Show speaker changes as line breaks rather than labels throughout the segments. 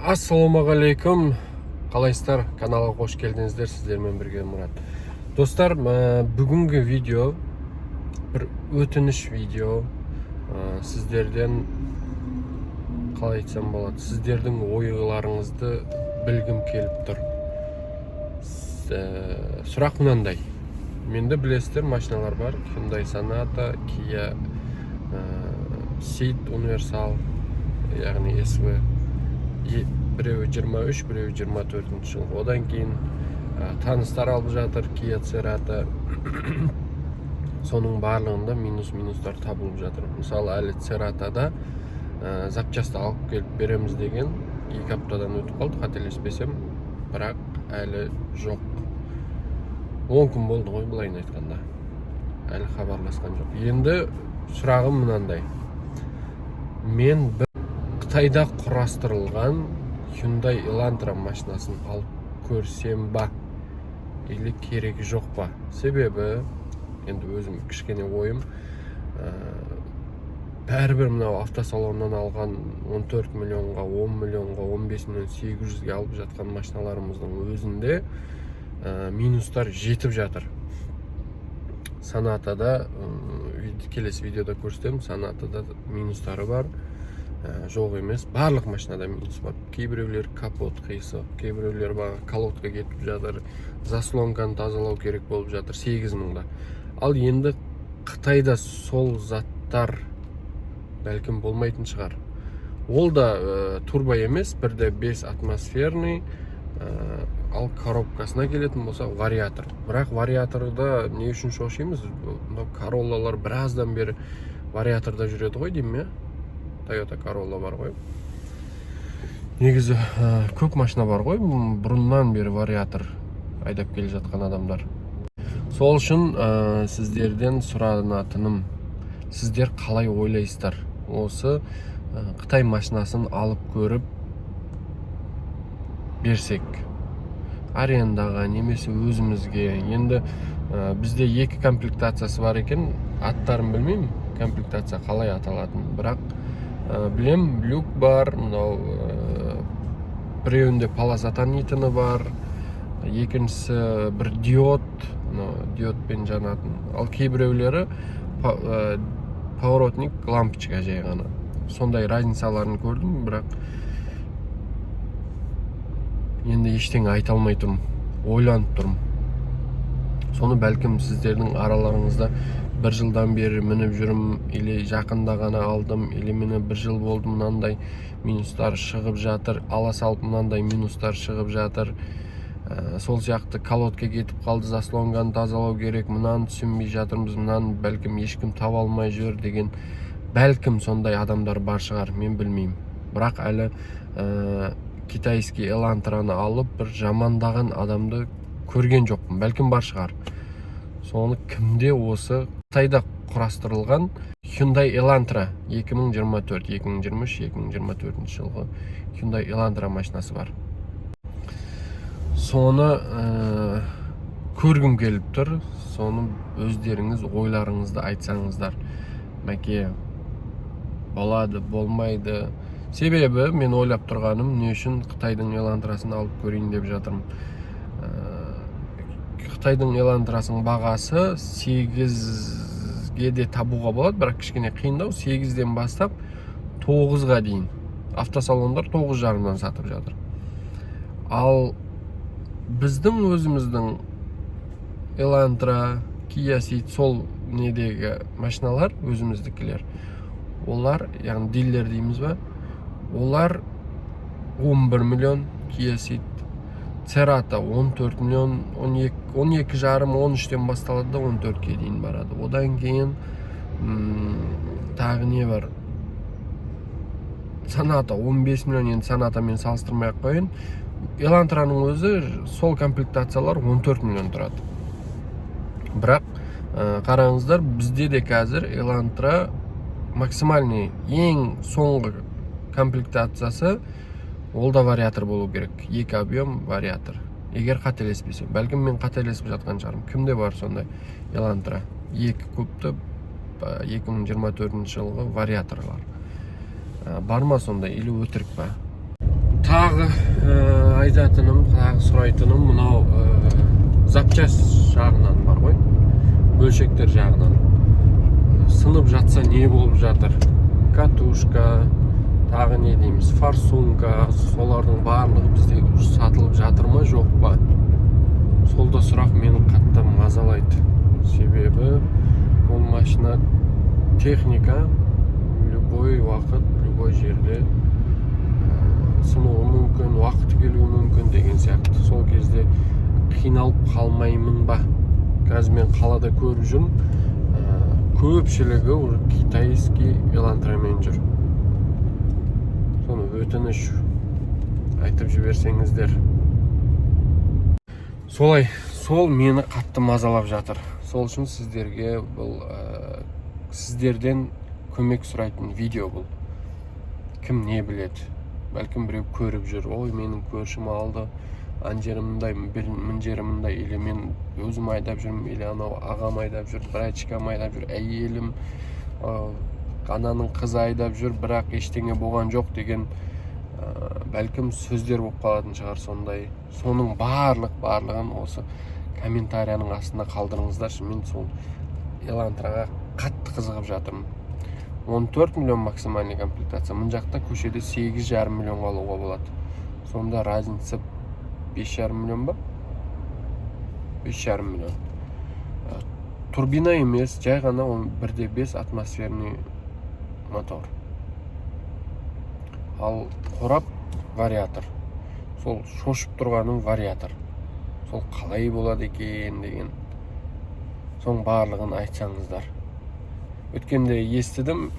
Ассалаумағалейкум, қалайсыздар? Каналға қош келдіңіздер, сіздермен бірге Мұрат. Достар, бүгінгі видео бір өтініш видео. Сіздерден қалай айтсам болады, сіздердің ойларыңызды білгім келіп тұр. Сұрақ мынандай. Менде білесіздер, машиналар бар: Hyundai Sonata, Kia Ceed Universal, яғни SV. Біреуі 23, біреуі 24 жыл. Одан кейін таныстар алып жатыр, Kia Cerato. Соның барлығында минустар табылып жатыр. Мысалы, әлі Cerata'да запчасты алып келіп береміз деген 2 аптадан өтіп қалды, қателеспесем, бірақ әлі жоқ. 10 күн болды ғой, былайын айтқанда. Әлі хабарласқан жоқ. Енді сұрағым мынандай. Мен Қытайда құрастырылған Hyundai Elantra машинасын алып көрсем ба? Или керегі жоқ па? Себебі, енді өзім кішкене ойым, бәрібір мынау автосалоннан алған 14 миллионға, 10 миллионға, 15 миллион 800-ге алып жатқан машиналарымыздың өзінде минустар жетіп жатыр. Sonata'да, келесі видеода көрсетемін, Sonata'да минустары бар. Жоқ емес, барлық машинада минус бар. Кейбіреулер капот қиысы, кейбіреулер колодка кетіп жатыр, заслонканы тазалау керек болып жатыр 8 мыңда. Ал енді Қытайда сол заттар бәлкім болмайтын шығар. Ол да турбо емес, 1.5 атмосферный, ал коробкасына келетін болса вариатор. Бірақ вариаторда не үшін шошимыз? Короллалар біраздан бері вариаторда жүреді ғой, деймін, Toyota Corolla бар ғой. Негізі көп машина бар ғой, бұрыннан бері вариатор айдап келе жатқан адамдар. Сол үшін сіздерден сұранатыным, сіздер қалай ойлайсыздар? Осы Қытай машинасын алып көріп берсек, арендаға немесе өзімізге. Енді бізде 2 комплектациясы бар екен, аттарын білмеймін, комплектация қалай аталатын, бірақ білем, люк бар, біреуінде полосатанитыны бар, екіншісі бір диодпен жанатын, ал кейбіреулері поворотник лампочка жай ғана. Сондай разницаларын көрдім, бірақ енді ештеңе айта алмай тұрмын, ойланып тұрмын. Соны бәлкім сіздердің араларыңызда 1 жылдан бері мініп жүрім, или жақында ғана алдым, или мені 1 жыл болды, мынандай минустар шығып жатыр, ала салып мынандай минустар шығып жатыр, сол сияқты колодка кетіп қалды, заслонканы тазалау керек, мынаны түсінбей жатырмыз, мынаны бәлкім ешкім таба алмай жүр деген, бәлкім сондай адамдар бар шығар, мен білмеймін. Бірақ әлі китайский Elantra'ны алып бір жамандаған адамды көрген жоқпын, бәлкім бар шығар. Соны кімде осы Қытайда құрастырылған Hyundai Elantra 2024, 2023, 2024 жылғы Hyundai Elantra машинасы бар. Соны көргім келіп тұр, соны өздеріңіз ойларыңызды айтсаңыздар. Мәке, болады, болмайды. Себебі мен ойлап тұрғаным, не үшін Қытайдың Elantra'сын алып көрейін деп жатырмын. Қытайдың Elantra'сының бағасы 8-ге де табуға болады, бірақ кішкене қиындау. 8-ден бастап 9-ға дейін. Автосалондар 9,5-дан сатып жатыр. Ал біздің өзіміздің Elantra, Kia Ceed, сол недегі машиналар, өзіміздікілер, олар, яғни дилер дейміз ба, олар 11 миллион, Kia Ceed, Cerato 14 миллион, 12 жарым, 13-тен басталады да 14-ке дейін барады. Одан кейін тағы не бар? Sonata 15 миллион, енді Sonata мен салыстырмай қойын. Elantra'ның өзі сол комплектациялар 14 миллион тұрады. Бірақ қараңыздар, бізде де қазір Elantra максимальный, ең соңғы комплектациясы ол да вариатор болу керек. 2 объем вариатор. Егер қателеспесем, бәлкім мен қателесіп жатқан шығармын. Кімде бар сондай Elantra? 2 көпті 2024 жылғы вариаторлар. Бар ма сондай, или өтірік па? тағы айтатыным, тағы сұрайтыным мынау запчас жағынан бар ғой, бөлшектер жағынан. Сынып жатса не болып жатыр? Катушка, тағы не дейміз, форсунка, солардың барлығы бізде сатылып жатыр ма, жоқ па? Солда сұрақ мені қатты мазалайды. Себебі ол машина техника любой уақыт, любой жерде сынуы мүмкін, уақыты келуі мүмкін деген сияқты. Сол кезде қиналып қалмаймын ба? Қазір мен қалада көріп жүрмін, көпшілігі китайский элантрамен жүр. Соны өтініш айтып жіберсеңіздер. Солай, сол мені қатты мазалап жатыр. Сол үшін сіздерге бұл сіздерден көмек сұрайтын видео бұл. Кім не біледі? Бәлкім біреу көріп жүр. Ой, менің көршім алды, анжерімдай, мін жерімдай, или мен өзім айдап жүрмін, или анау ағам айдап жүр, брачкам айдап жүр, әйелім, ананың қызы айдап жүр, бірақ ештеңе болған жоқ деген бәлкім сөздер болып қалатын шығар сондай. Соның барлығын осы комментарияның астына қалдырыңыздаршы. Мен сол элантраға қатты қызығып жатырмын. 14 миллион максимальный комплектация. Мұн жақта көшеде 8,5 миллионға алуға болады. Сонда разница 5,5 миллион ба? 5,5 миллион. Турбина емес, жай ғана 1,5 атмосферный мотор. Ал қорап вариатор. Сол шошып тұрғаның вариатор. Сол қалай болады екен деген. Соң барлығын айтсаңыздар. Өткенде естідім,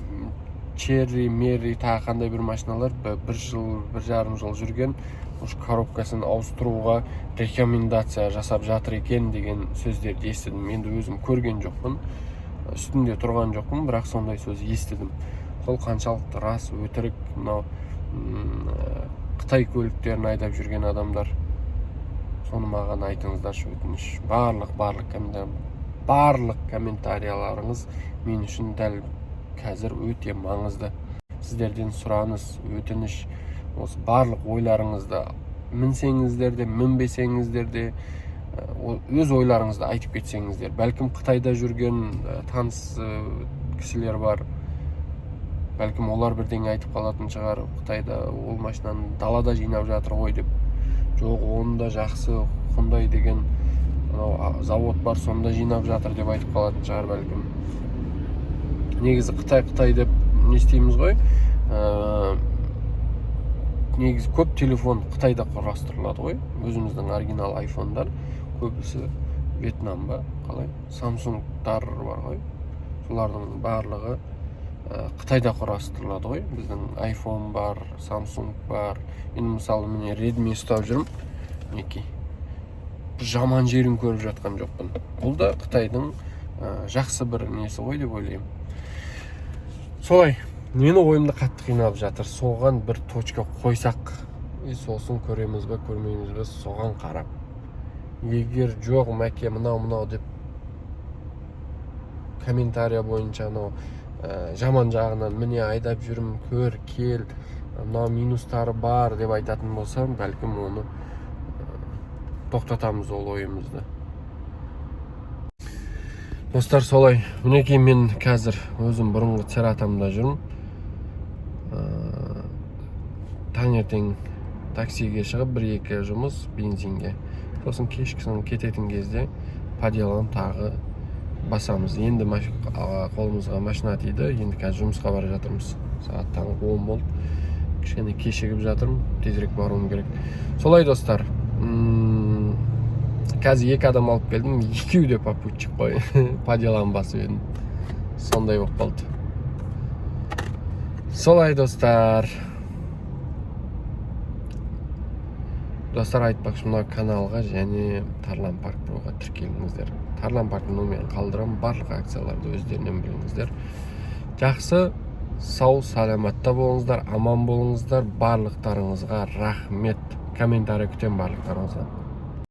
Черри, Мерри, тағы қандай бір машиналар 1,5 жыл жүрген, уж коробкасын ауыстыруға рекомендация жасап жатыр екен деген сөздерді естідім. Енді өзім көрген жоқпын, үстінде тұрған жоқпын, бірақ сондай сөз естідім. Сол қаншалықты рас, өтірік, мынау Қытай көліктерін айдап жүрген адамдар, соны маған айтыңыздаршы, өтініш. Барлық комментарияларыңыз мен үшін дәл қазір өте маңызды. Сіздерден сұраныс, өтініш, осы барлық ойларыңызды мінсеңіздер де, мінбесеңіздер де, өз ойларыңызды айтып кетсеңіздер. Бәлкім Қытайда жүрген таныс кісілер бар. Бәлкім олар бірдеңе айтып қалатын шығар, Қытайда ол машинаны далада жинап жатыр ғой деп. Жоқ, онда жақсы, қондай деген завод бар, сонда жинап жатыр деп айтып қалатын шығар бәлкім. Негізі Қытай деп не істейміз ғой? Негізі көп телефон Қытайда құрастырылады ғой. Өзіміздің оригинал айфондар көбісі Вьетнам ба, қалай? Samsung'дар бар ғой. Солардың барлығы Қытайда құрастырылады ғой. Біздің iPhone бар, Samsung бар. Мен мысалы міне Redmi ұстап жүрмін. Мінекей. Жаман жерін көріп жатқан жоқпын. Бұл да Қытайдың жақсы бір несі ғой деп ойлаймын. Солай, мені ойымды қатты қиналып жатыр. Соған бір точка қойсақ, сосын көреміз бе, көрмейміз бе, соған қарап. Егер жоқ, мәке, мынау деп комментария бойынша жаман жағынан міне айдап жүрмін, көр, кел, мынау минустары бар деп айтатын болсам, бәлкім оны тоқтатамыз ол ойымызды. Достар, солай. Мінекей мен қазір өзім бұрынғы Цератамда жүрмін. Таңертең таксиге шығып 1-2 жұмыс бензинге. Сосын кешкісін кететін кезде по делам тағы басамыз. Енді қолымызға машина тиді. Енді қазір жұмысқа бара жатырмыз. Сағат таңғы 10 болды. Кішкене кешігіп жатырмын. Тезірек баруым керек. Солай, достар. Қазір 2 адам алып келдім. 2 де попутчик қой. По делам басып едім. Сондай болып қалды. Солай, достар. Достар, айтпақшы, мына каналға және Тарлан Парк Проға тіркеліңіздер. Тарлан Парктың номерін қалдырам, барлық акцияларды өздерінен біліңіздер. Жақсы, сау, саламатта болыңыздар, аман болыңыздар. Барлықтарыңызға рахмет. Комментарий күтем барлықтарыңызға.